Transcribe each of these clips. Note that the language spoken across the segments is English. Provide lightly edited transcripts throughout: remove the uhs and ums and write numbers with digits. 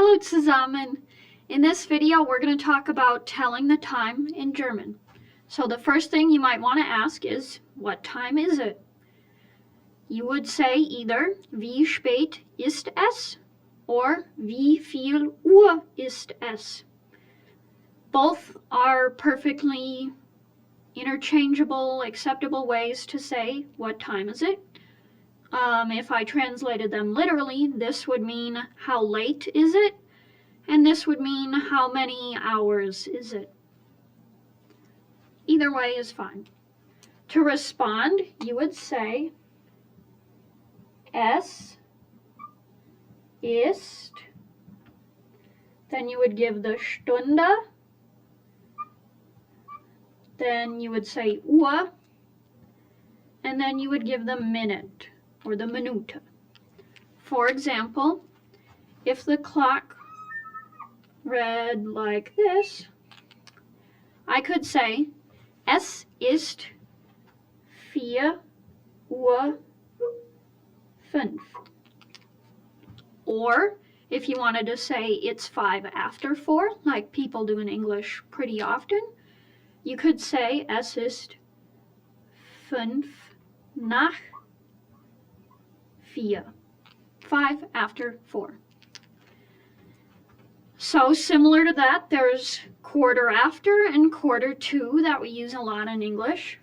Hallo zusammen! In this video, we're going to talk about telling the time in German. So the first thing you might want to ask is, what time is it? You would say either, wie spät ist es? Or, wie viel Uhr ist es? Both are perfectly interchangeable, acceptable ways to say, what time is it? If I translated them literally, this would mean, how late is it? And this would mean, how many hours is it? Either way is fine. To respond, you would say, es ist, then you would give the Stunde, then you would say Uhr, and then you would give the minute, or the Minute. For example, if the clock read like this, I could say, es ist 4:05. Or, if you wanted to say it's 5 after 4, like people do in English pretty often, you could say, es ist 5 nach 4. 5 after 4. So similar to that, there's quarter after and quarter to that we use a lot in English.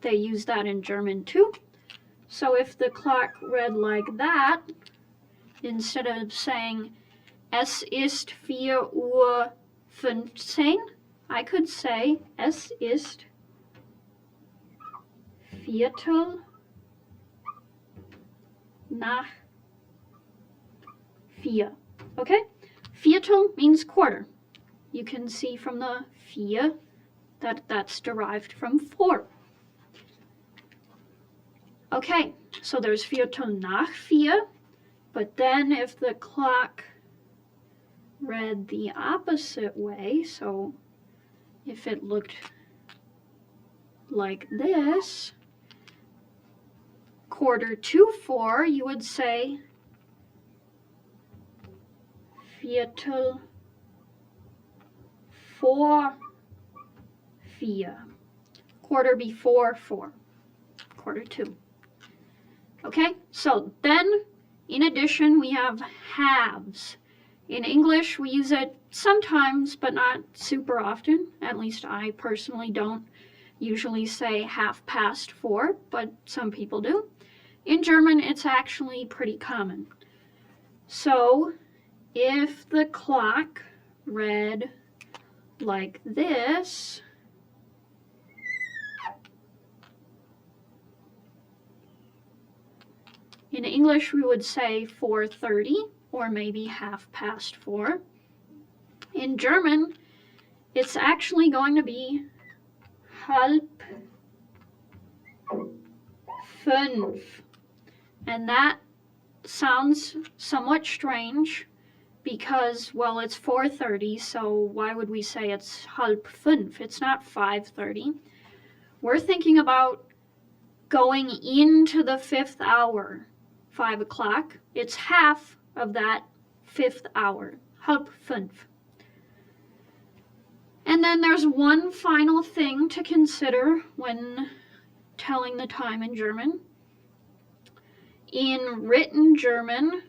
They use that in German too. So if the clock read like that, instead of saying es ist 4:15, I could say es ist Viertel nach 4. Okay? Viertel means quarter. You can see from the 4 that that's derived from 4. Okay, so there's Viertel nach 4, but then if the clock read the opposite way, so if it looked like this, quarter to 4, you would say Viertel vor 4. Quarter before 4. Quarter to. Okay, so then, in addition, we have halves. In English, we use it sometimes, but not super often. At least I personally don't usually say 4:30, but some people do. In German, it's actually pretty common. So, if the clock read like this, in English we would say 4:30 or maybe 4:30. In German, it's actually going to be 4:30. And that sounds somewhat strange because, well, it's 4:30, so why would we say it's 4:30? It's not 5:30. We're thinking about going into the 5th hour, 5 o'clock. It's half of that 5th hour, 4:30. And then there's one final thing to consider when telling the time in German. In written German,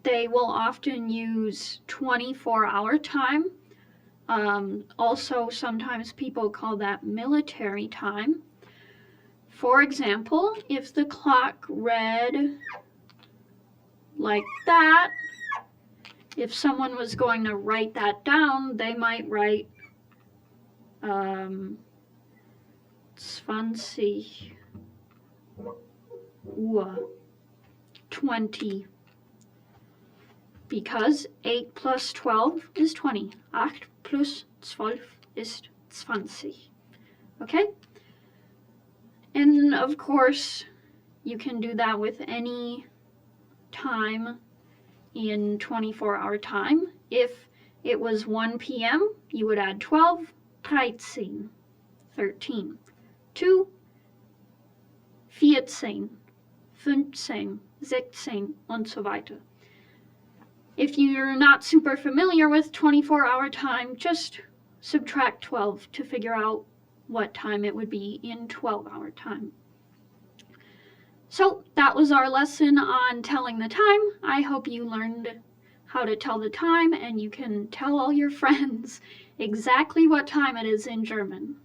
they will often use 24-hour time. Also, sometimes people call that military time. For example, if the clock read like that, if someone was going to write that down, they might write 20 Uhr, 20, because 8 plus 12 is 20. 8 plus 12 ist 20. Okay? And of course, you can do that with any time in 24-hour time. If it was 1 p.m., you would add 12, 13, 2, 14, 15, 16 und so weiter. If you're not super familiar with 24-hour time, just subtract 12 to figure out what time it would be in 12-hour time. So that was our lesson on telling the time. I hope you learned how to tell the time and you can tell all your friends exactly what time it is in German.